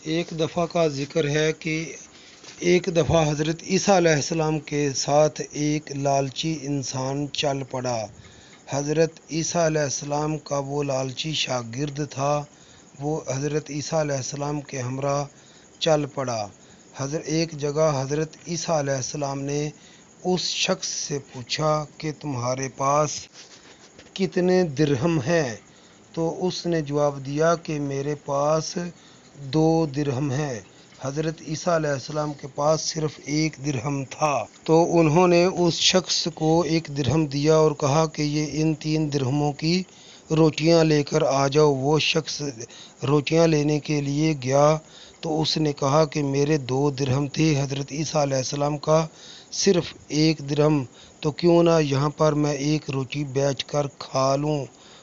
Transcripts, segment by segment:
ایک دفعہ کا ذکر ہے کہ ایک دفعہ حضرت عیسیٰ علیہ السلام کے ساتھ ایک لالچی انسان چل پڑا۔ حضرت عیسیٰ علیہ السلام کا وہ لالچی شاگرد تھا۔ وہ حضرت عیسیٰ علیہ السلام کے ہمراہ چل پڑا۔ ایک جگہ حضرت عیسیٰ علیہ السلام نے اس شخص سے پوچھا کہ تمہارے پاس کتنے درہم ہیں؟ تو اس نے جواب دیا کہ میرے پاس 2 درہم ہیں۔ حضرت عیسیٰ علیہ السلام کے پاس صرف 1 درہم تھا۔ تو انہوں نے اس شخص کو 1 درہم دیا اور کہا کہ ان 3 درہموں کی روٹیاں لے کر آ جاؤ۔ وہ شخص روٹیاں لینے کے لیے گیا تو اس نے کہا کہ میرے 2 درہم تھے، حضرت عیسیٰ علیہ السلام کا صرف 1 درہم، تو کیوں نہ یہاں پر میں 1 روٹی بیٹھ کر کھا لوں؟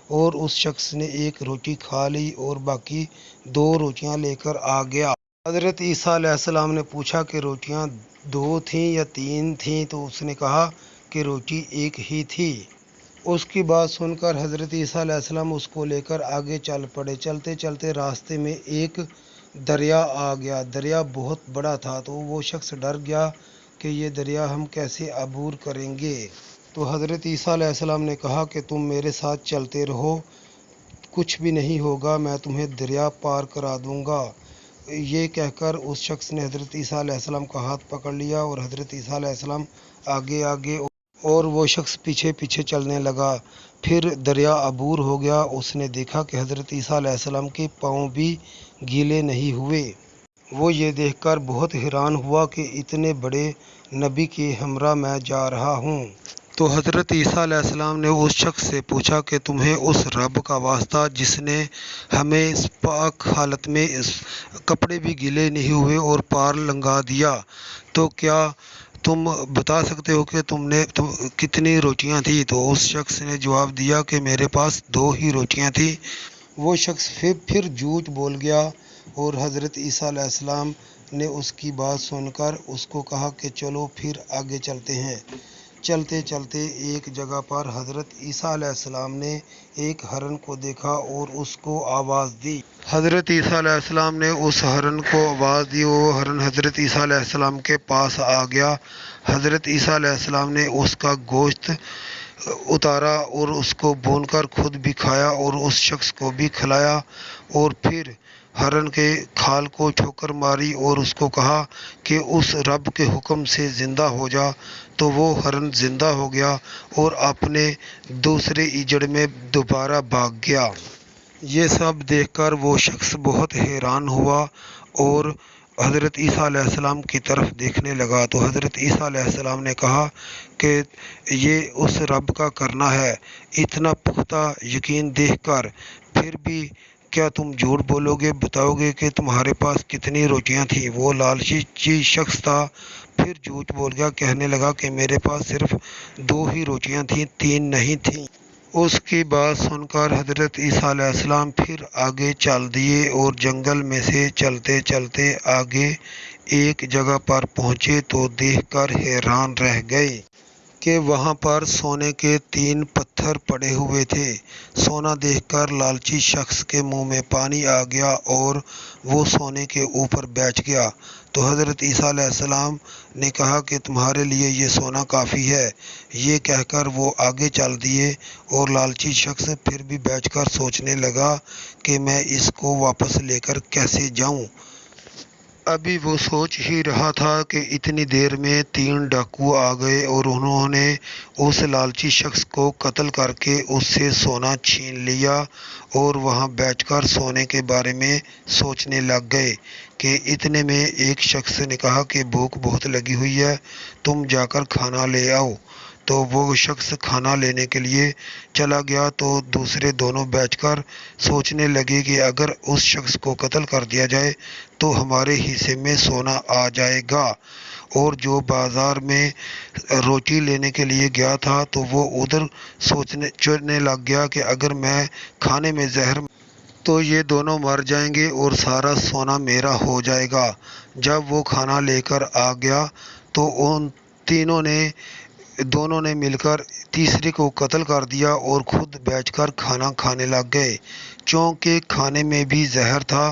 اور اس شخص نے 1 روٹی کھا لی اور باقی 2 روٹیاں لے کر آ گیا۔ حضرت عیسیٰ علیہ السلام نے پوچھا کہ روٹیاں 2 تھیں یا 3 تھیں؟ تو اس نے کہا کہ روٹی 1 ہی تھی۔ اس کی بات سن کر حضرت عیسیٰ علیہ السلام اس کو لے کر آگے چل پڑے۔ چلتے چلتے راستے میں ایک دریا آ گیا۔ دریا بہت بڑا تھا، تو وہ شخص ڈر گیا کہ یہ دریا ہم کیسے عبور کریں گے؟ تو حضرت عیسیٰ علیہ السلام نے کہا کہ تم میرے ساتھ چلتے رہو، کچھ بھی نہیں ہوگا، میں تمہیں دریا پار کرا دوں گا۔ یہ کہہ کر اس شخص نے حضرت عیسیٰ علیہ السلام کا ہاتھ پکڑ لیا اور حضرت عیسیٰ علیہ السلام آگے آگے اور وہ شخص پیچھے پیچھے چلنے لگا۔ پھر دریا عبور ہو گیا۔ اس نے دیکھا کہ حضرت عیسیٰ علیہ السلام کے پاؤں بھی گیلے نہیں ہوئے۔ وہ یہ دیکھ کر بہت حیران ہوا کہ اتنے بڑے نبی کے ہمراہ میں جا رہا ہوں۔ تو حضرت عیسیٰ علیہ السلام نے اس شخص سے پوچھا کہ تمہیں اس رب کا واسطہ جس نے ہمیں اس پاک حالت میں اس کپڑے بھی گیلے نہیں ہوئے اور پار لنگھا دیا، تو کیا تم بتا سکتے ہو کہ تم کتنی روٹیاں تھیں؟ تو اس شخص نے جواب دیا کہ میرے پاس 2 ہی روٹیاں تھیں۔ وہ شخص پھر جھوٹ بول گیا اور حضرت عیسیٰ علیہ السلام نے اس کی بات سن کر اس کو کہا کہ چلو پھر آگے چلتے ہیں۔ چلتے چلتے ایک جگہ پر حضرت عیسیٰ علیہ السلام نے ایک ہرن کو دیکھا اور اس کو آواز دی۔ حضرت عیسیٰ علیہ السلام نے اس ہرن کو آواز دی، وہ ہرن حضرت عیسیٰ علیہ السلام کے پاس آ گیا۔ حضرت عیسیٰ علیہ السلام نے اس کا گوشت اتارا اور اس کو بھون کر خود بھی کھایا اور اس شخص کو بھی کھلایا، اور پھر ہرن کے کھال کو ٹھوکر ماری اور اس کو کہا کہ اس رب کے حکم سے زندہ ہو جا۔ تو وہ ہرن زندہ ہو گیا اور اپنے دوسرے ایجڑ میں دوبارہ بھاگ گیا۔ یہ سب دیکھ کر وہ شخص بہت حیران ہوا اور حضرت عیسیٰ علیہ السلام کی طرف دیکھنے لگا۔ تو حضرت عیسیٰ علیہ السلام نے کہا کہ یہ اس رب کا کرنا ہے، اتنا پختہ یقین دیکھ کر پھر بھی کیا تم جھوٹ بولو گے؟ بتاؤ گے کہ تمہارے پاس کتنی روٹیاں تھیں؟ وہ لالچی شخص تھا، پھر جھوٹ بول گیا، کہنے لگا کہ میرے پاس صرف 2 ہی روٹیاں تھیں، 3 نہیں تھیں۔ اس کی بات سن کر حضرت عیسیٰ علیہ السلام پھر آگے چل دیے اور جنگل میں سے چلتے چلتے آگے ایک جگہ پر پہنچے تو دیکھ کر حیران رہ گئے کہ وہاں پر سونے کے 3 پتھر پڑے ہوئے تھے۔ سونا دیکھ کر لالچی شخص کے منہ میں پانی آ گیا اور وہ سونے کے اوپر بیٹھ گیا۔ تو حضرت عیسیٰ علیہ السلام نے کہا کہ تمہارے لیے یہ سونا کافی ہے۔ یہ کہہ کر وہ آگے چل دیے اور لالچی شخص پھر بھی بیٹھ کر سوچنے لگا کہ میں اس کو واپس لے کر کیسے جاؤں۔ ابھی وہ سوچ ہی رہا تھا کہ اتنی دیر میں 3 ڈاکو آ گئے اور انہوں نے اس لالچی شخص کو قتل کر کے اس سے سونا چھین لیا اور وہاں بیٹھ کر سونے کے بارے میں سوچنے لگ گئے کہ اتنے میں ایک شخص نے کہا کہ بھوک بہت لگی ہوئی ہے، تم جا کر کھانا لے آؤ۔ تو وہ شخص کھانا لینے کے لیے چلا گیا تو دوسرے دونوں بیٹھ کر سوچنے لگے کہ اگر اس شخص کو قتل کر دیا جائے تو ہمارے حصے میں سونا آ جائے گا، اور جو بازار میں روٹی لینے کے لیے گیا تھا تو وہ ادھر سوچنے لگ گیا کہ اگر میں کھانے میں زہر تو یہ دونوں مر جائیں گے اور سارا سونا میرا ہو جائے گا۔ جب وہ کھانا لے کر آ گیا تو ان دونوں نے مل کر تیسرے کو قتل کر دیا اور خود بیٹھ کر کھانا کھانے لگ گئے۔ چونکہ کھانے میں بھی زہر تھا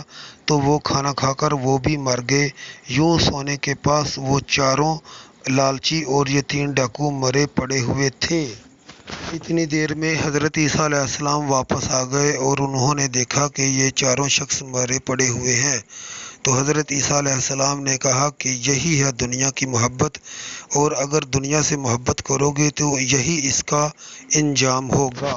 تو وہ کھانا کھا کر وہ بھی مر گئے۔ یوں سونے کے پاس وہ چاروں لالچی اور یہ 3 ڈاکو مرے پڑے ہوئے تھے۔ اتنی دیر میں حضرت عیسیٰ علیہ السلام واپس آ گئے اور انہوں نے دیکھا کہ یہ چاروں شخص مرے پڑے ہوئے ہیں۔ تو حضرت عیسیٰ علیہ السلام نے کہا کہ یہی ہے دنیا کی محبت، اور اگر دنیا سے محبت کرو گے تو یہی اس کا انجام ہوگا۔